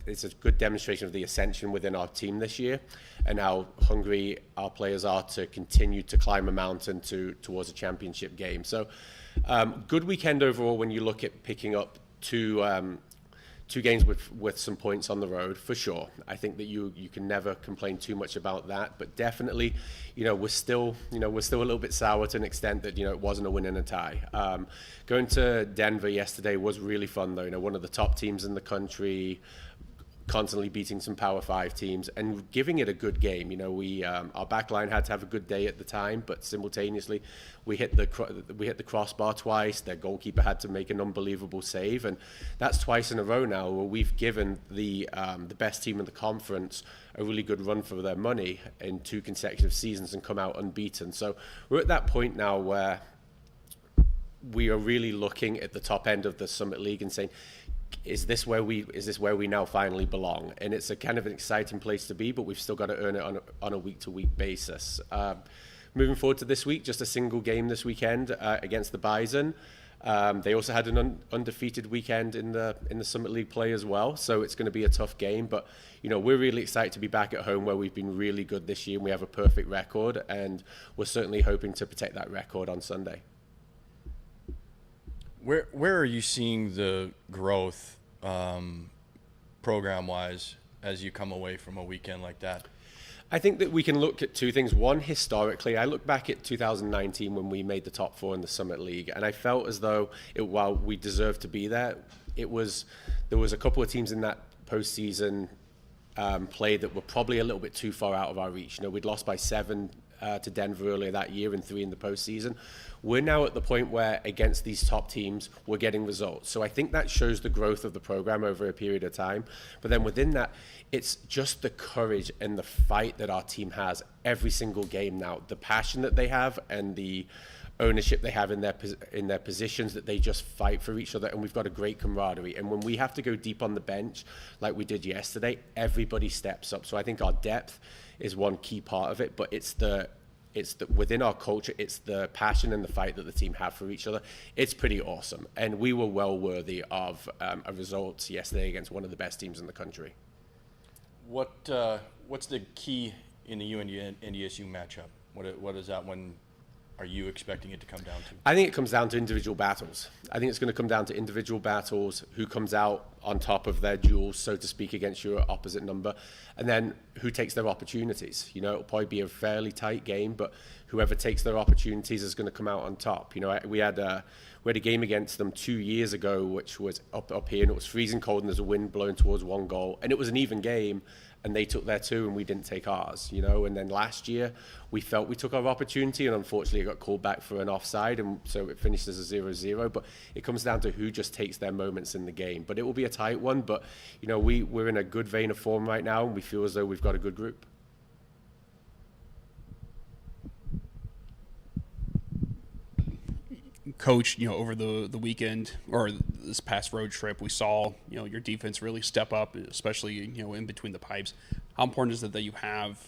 it's a good demonstration of the ascension within our team this year, and how hungry our players are to continue to climb a mountain towards a championship game. So good weekend overall when you look at picking up 2 games with some points on the road, for sure. I think that you can never complain too much about that, but definitely, we're still a little bit sour to an extent that, it wasn't a win and a tie. Going to Denver yesterday was really fun though. One of the top teams in the country, constantly beating some Power 5 teams and giving it a good game. Our back line had to have a good day at the time, but simultaneously we hit the crossbar twice. Their goalkeeper had to make an unbelievable save, and that's twice in a row now where we've given the best team in the conference a really good run for their money in 2 consecutive seasons and come out unbeaten. So we're at that point now where we are really looking at the top end of the Summit League and saying, is this where we now finally belong? And it's a kind of an exciting place to be, but we've still got to earn it on a week-to-week basis. Moving forward to this week, just a single game this weekend against the Bison. They also had an undefeated weekend in the Summit League play as well, so it's going to be a tough game. But we're really excited to be back at home where we've been really good this year, and we have a perfect record, and we're certainly hoping to protect that record on Sunday. Where are you seeing the growth program-wise as you come away from a weekend like that? I think that we can look at 2 things. One, historically, I look back at 2019 when we made the top 4 in the Summit League, and I felt as though while we deserved to be there, there was a couple of teams in that postseason play that were probably a little bit too far out of our reach. You know, we'd lost by 7 to Denver earlier that year and 3 in the postseason. We're now at the point where against these top teams, we're getting results. So I think that shows the growth of the program over a period of time. But then within that, it's just the courage and the fight that our team has every single game now. The passion that they have and the ownership they have in their positions, that they just fight for each other, and we've got a great camaraderie. And when we have to go deep on the bench like we did yesterday, everybody steps up. So I think our depth is one key part of it, but it's the within our culture, it's the passion and the fight that the team have for each other. It's pretty awesome, and we were well worthy of a result yesterday against one of the best teams in the country. What's the key in the UND-NDSU matchup? What is that one? Are you expecting it to come down to? I think it comes down to individual battles. I think it's going to come down to individual battles, who comes out on top of their duels, so to speak, against your opposite number, and then who takes their opportunities. You know, it'll probably be a fairly tight game, but whoever takes their opportunities is going to come out on top. You know, we had a game against them 2 years ago, which was up here, and it was freezing cold, and there's a wind blowing towards one goal, and it was an even game. And they took their 2 and we didn't take ours, you know. And then last year we felt we took our opportunity, and unfortunately it got called back for an offside, and so it finished as a 0-0. But it comes down to who just takes their moments in the game. But it will be a tight one. But you know, we're in a good vein of form right now, and we feel as though we've got a good group. Coach, you know, over the weekend or this past road trip, we saw, you know, your defense really step up, especially, you know, in between the pipes. How important is it that you have,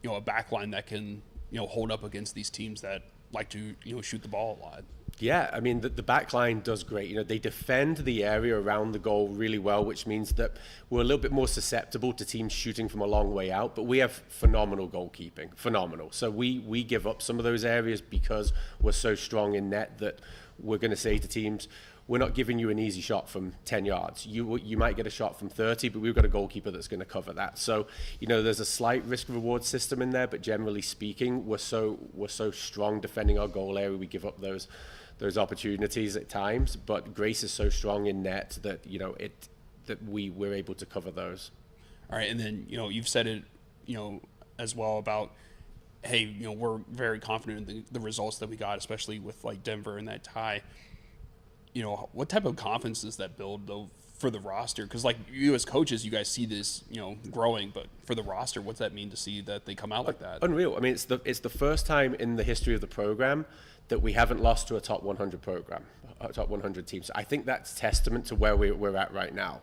you know, a back line that can, you know, hold up against these teams that like to, you know, shoot the ball a lot? Yeah, I mean, the back line does great. You know, they defend the area around the goal really well, which means that we're a little bit more susceptible to teams shooting from a long way out, but we have phenomenal goalkeeping, phenomenal. So we give up some of those areas because we're so strong in net that we're going to say to teams, we're not giving you an easy shot from 10 yards. You might get a shot from 30, but we've got a goalkeeper that's going to cover that. So, you know, there's a slight risk-reward system in there, but generally speaking, we're so strong defending our goal area. We give up those opportunities at times, but Grace is so strong in net that, you know, that we're able to cover those. All right, and then, you know, you've said it, you know, as well about, hey, you know, we're very confident in the results that we got, especially with like Denver and that tie. You know, what type of confidence does that build though for the roster? Because like you as coaches, you guys see this, you know, growing, but for the roster, what's that mean to see that they come out like that? Unreal. I mean, it's the first time in the history of the program that we haven't lost to a top 100 program, a top 100 team. So I think that's testament to where we're at right now.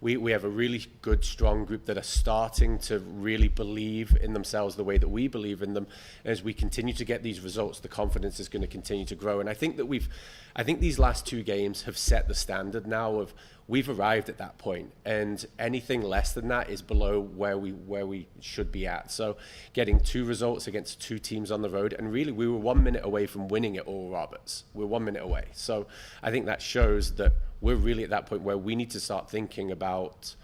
We have a really good, strong group that are starting to really believe in themselves the way that we believe in them. As we continue to get these results, the confidence is going to continue to grow. And I think that I think these last 2 games have set the standard now of we've arrived at that point, and anything less than that is below where we should be at. So getting 2 results against 2 teams on the road, and really we were 1 minute away from winning it all, Roberts. We're 1 minute away. So I think that shows that we're really at that point where we need to start thinking about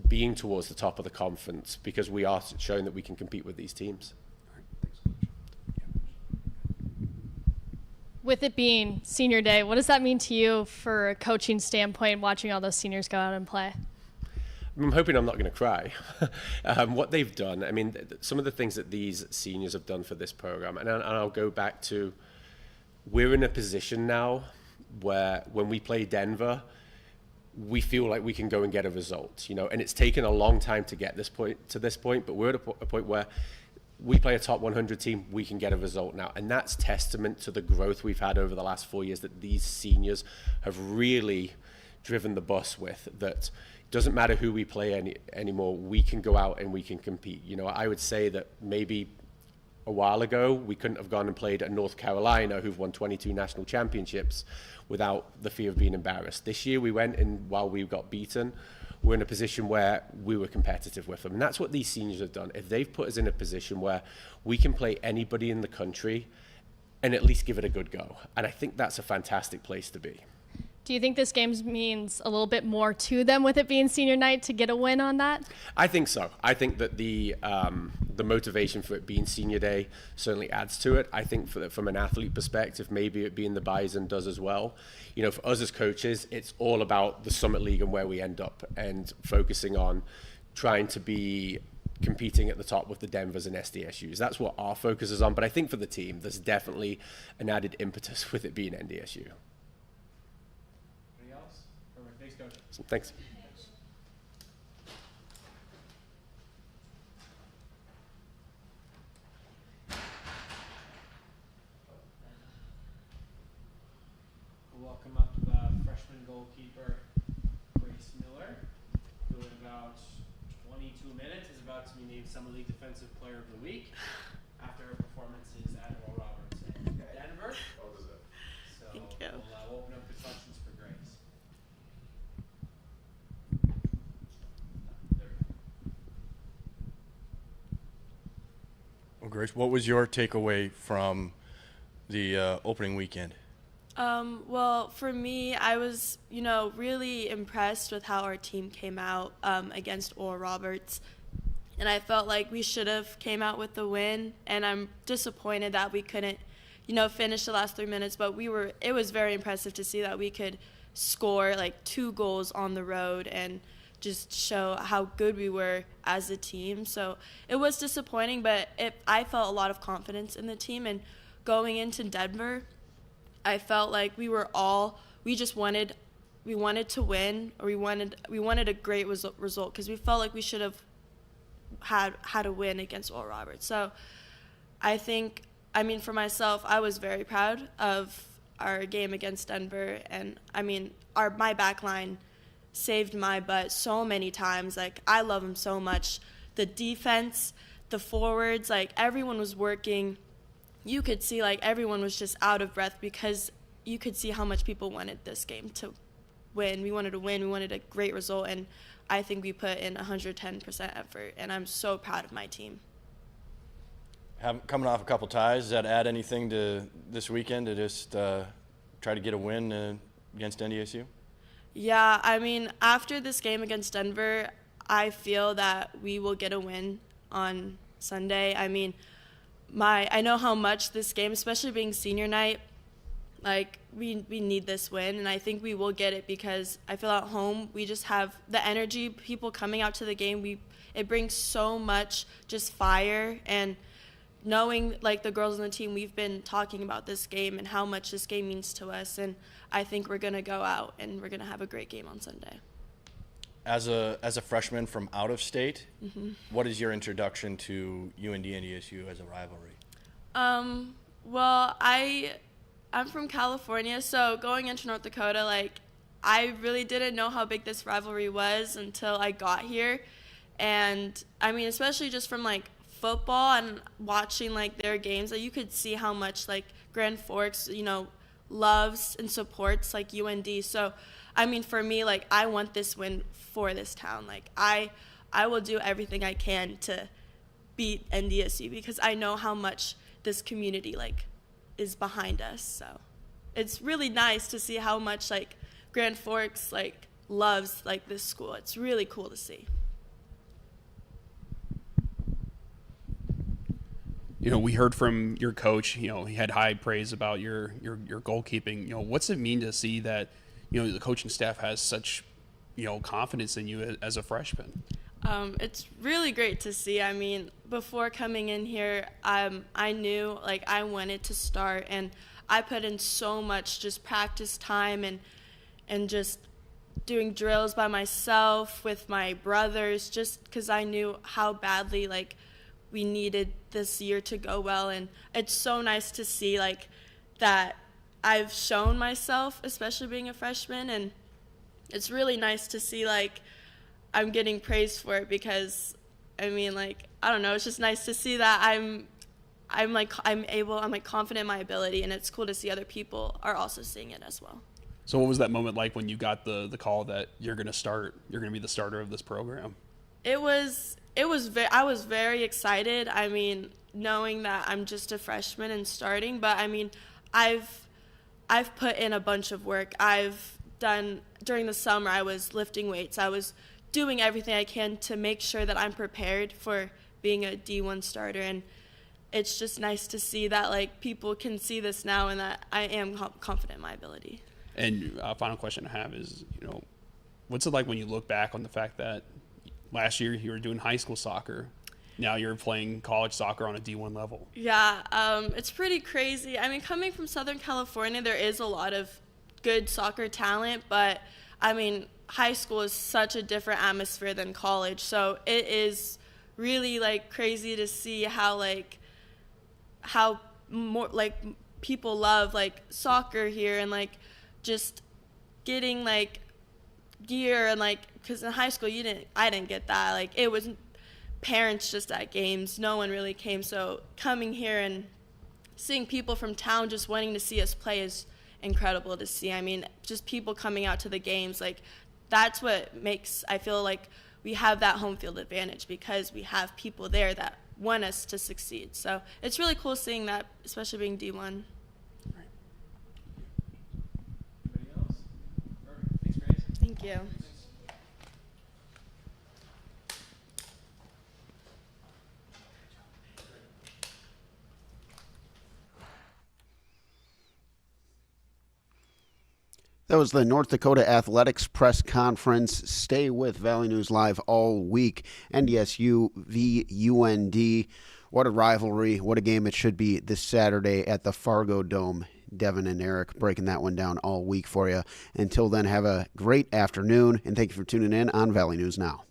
being towards the top of the conference, because we are showing that we can compete with these teams. With it being senior day, what does that mean to you for a coaching standpoint, watching all those seniors go out and play? I'm hoping I'm not going to cry. What they've done, I mean, some of the things that these seniors have done for this program, and I'll go back to, we're in a position now where when we play Denver, we feel like we can go and get a result, you know, and it's taken a long time to get to this point, but we're at a point where we play a top 100 team, we can get a result now. And that's testament to the growth we've had over the last 4 years that these seniors have really driven the bus with, that doesn't matter who we play anymore, we can go out and we can compete. You know, I would say that maybe a while ago, we couldn't have gone and played at North Carolina, who've won 22 national championships, without the fear of being embarrassed. This year we went, and while we got beaten, we're in a position where we were competitive with them. And that's what these seniors have done. If they've put us in a position where we can play anybody in the country and at least give it a good go. And I think that's a fantastic place to be. Do you think this game means a little bit more to them with it being senior night to get a win on that? I think so. I think that the motivation for it being senior day certainly adds to it. I think from an athlete perspective, maybe it being the Bison does as well. You know, for us as coaches, it's all about the Summit League and where we end up, and focusing on trying to be competing at the top with the Denvers and SDSUs. That's what our focus is on. But I think for the team, there's definitely an added impetus with it being NDSU. Anything else? Perfect. Thanks, Coach. Thanks. We'll welcome up freshman goalkeeper Grace Miller, who in about 22 minutes is about to be named Summer League Defensive Player of the Week after her performances at Oral Roberts in Denver. So Thank you. we'll open up the questions for Grace. There we go. Well, Grace, what was your takeaway from the opening weekend? Well, for me, I was, really impressed with how our team came out against Oral Roberts. And I felt like we should have came out with the win. And I'm disappointed that we couldn't, finish the last 3 minutes. But it was very impressive to see that we could score like 2 goals on the road and just show how good we were as a team. So it was disappointing, but I felt a lot of confidence in the team. And going into Denver, I felt like we wanted to win, or we wanted a great result because we felt like we should have had a win against Oral Roberts. So for myself, I was very proud of our game against Denver, and my back line saved my butt so many times. Like, I love them so much. The defense, the forwards, like, everyone was working. You could see like everyone was just out of breath because you could see how much people wanted this game to win. We wanted to win. We wanted a great result, and I think we put in 110% effort, and I'm so proud of my team. Coming off a couple ties, does that add anything to this weekend to just try to get a win against NDSU? Yeah, after this game against Denver, I feel that we will get a win on Sunday. I know how much this game, especially being senior night, like we need this win, and I think we will get it because I feel at home we just have the energy, people coming out to the game. It brings so much just fire, and knowing like the girls on the team, we've been talking about this game and how much this game means to us, and I think we're gonna go out and we're gonna have a great game on Sunday. As a freshman from out of state, what is your introduction to UND NDSU as a rivalry? Well, I'm from California, so going into North Dakota, like, I really didn't know how big this rivalry was until I got here. And especially just from like football and watching like their games, that you could see how much like Grand Forks, loves and supports like UND. So for me, like, I want this win for this town. Like, I will do everything I can to beat NDSU because I know how much this community like is behind us. So it's really nice to see how much like Grand Forks like loves like this school. It's really cool to see. We heard from your coach, he had high praise about your goalkeeping. What's it mean to see that, the coaching staff has such, confidence in you as a freshman? It's really great to see. Before coming in here, I knew like I wanted to start, and I put in so much just practice time and just doing drills by myself with my brothers, just because I knew how badly like we needed this year to go well. And it's so nice to see like that I've shown myself, especially being a freshman, and it's really nice to see like I'm getting praised for it because I don't know, it's just nice to see that I'm confident in my ability, and it's cool to see other people are also seeing it as well. So what was that moment like when you got the call that you're going to be the starter of this program? I was very excited. Knowing that I'm just a freshman and starting, but I've put in a bunch of work. I've done, during the summer, I was lifting weights. I was doing everything I can to make sure that I'm prepared for being a D1 starter, and it's just nice to see that like people can see this now and that I am confident in my ability. And final question I have is, what's it like when you look back on the fact that last year you were doing high school soccer. Now you're playing college soccer on a D1 level. Yeah, it's pretty crazy. I mean, coming from Southern California, there is a lot of good soccer talent, but I mean, high school is such a different atmosphere than college. So it is really like crazy to see how more like people love like soccer here, and like just getting like gear, and like because in high school I didn't get that. Like it was parents just at games, no one really came. So coming here and seeing people from town just wanting to see us play is incredible to see. I mean, just people coming out to the games, like that's what makes, I feel like we have that home field advantage, because we have people there that want us to succeed. So it's really cool seeing that, especially being D1. Anybody else? Perfect. Thanks, Grace. Thank you. That was the North Dakota Athletics press conference. Stay with Valley News Live all week. NDSU v. UND. What a rivalry. What a game it should be this Saturday at the Fargo Dome. Devin and Eric breaking that one down all week for you. Until then, have a great afternoon, and thank you for tuning in on Valley News Now.